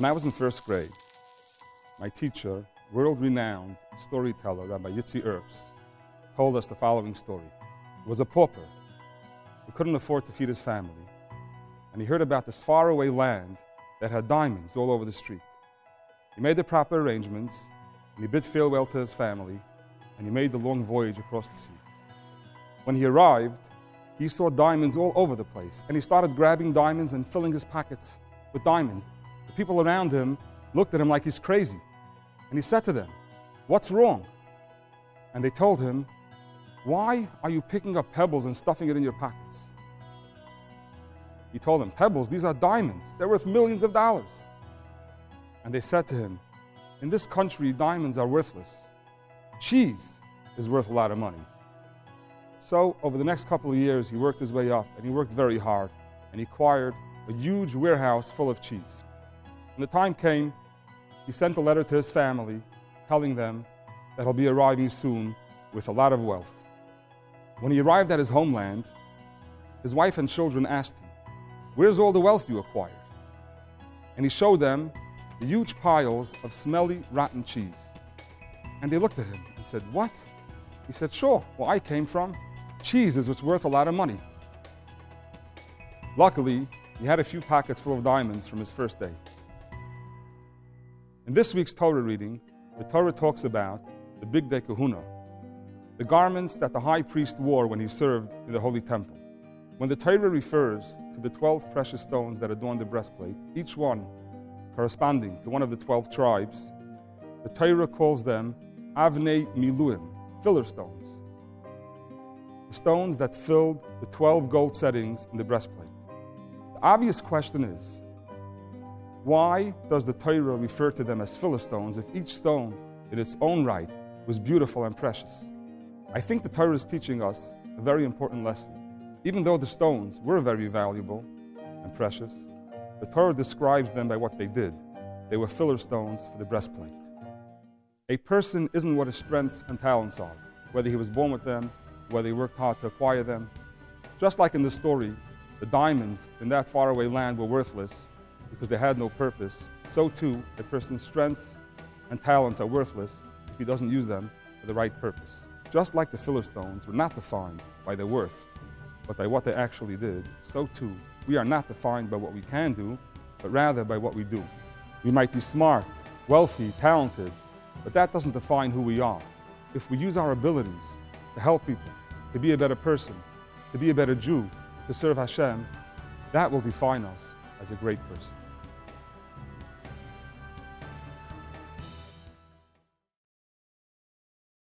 When I was in first grade, my teacher, world-renowned storyteller Rabbi Erbs, told us the following story. He was a pauper who couldn't afford to feed his family, and he heard about this faraway land that had diamonds all over the street. He made the proper arrangements, and he bid farewell to his family, and he made the long voyage across the sea. When he arrived, he saw diamonds all over the place, and he started grabbing diamonds and filling his pockets with diamonds. The people around him looked at him like he's crazy, and he said to them, "What's wrong?" And they told him, "Why are you picking up pebbles and stuffing it in your pockets?" He told them, "Pebbles, these are diamonds. They're worth millions of dollars." And they said to him, "In this country, diamonds are worthless. Cheese is worth a lot of money." So, over the next couple of years, he worked his way up, and he worked very hard, and he acquired a huge warehouse full of cheese. When the time came, he sent a letter to his family, telling them that he'll be arriving soon with a lot of wealth. When he arrived at his homeland, his wife and children asked him, "Where's all the wealth you acquired?" And he showed them the huge piles of smelly, rotten cheese. And they looked at him and said, "What?" He said, "Sure, where I came from, cheese is what's worth a lot of money." Luckily, he had a few pockets full of diamonds from his first day. In this week's Torah reading, the Torah talks about the Bigdei Kahuna, the garments that the high priest wore when he served in the Holy Temple. When the Torah refers to the 12 precious stones that adorn the breastplate, each one corresponding to one of the 12 tribes, the Torah calls them Avnei Miluim, filler stones, the stones that filled the 12 gold settings in the breastplate. The obvious question is, why does the Torah refer to them as filler stones if each stone in its own right was beautiful and precious? I think the Torah is teaching us a very important lesson. Even though the stones were very valuable and precious, the Torah describes them by what they did. They were filler stones for the breastplate. A person isn't what his strengths and talents are, whether he was born with them, whether he worked hard to acquire them. Just like in the story, the diamonds in that faraway land were worthless because they had no purpose, so too a person's strengths and talents are worthless if he doesn't use them for the right purpose. Just like the filler stones were not defined by their worth, but by what they actually did, so too we are not defined by what we can do, but rather by what we do. We might be smart, wealthy, talented, but that doesn't define who we are. If we use our abilities to help people, to be a better person, to be a better Jew, to serve Hashem, that will define us as a great person.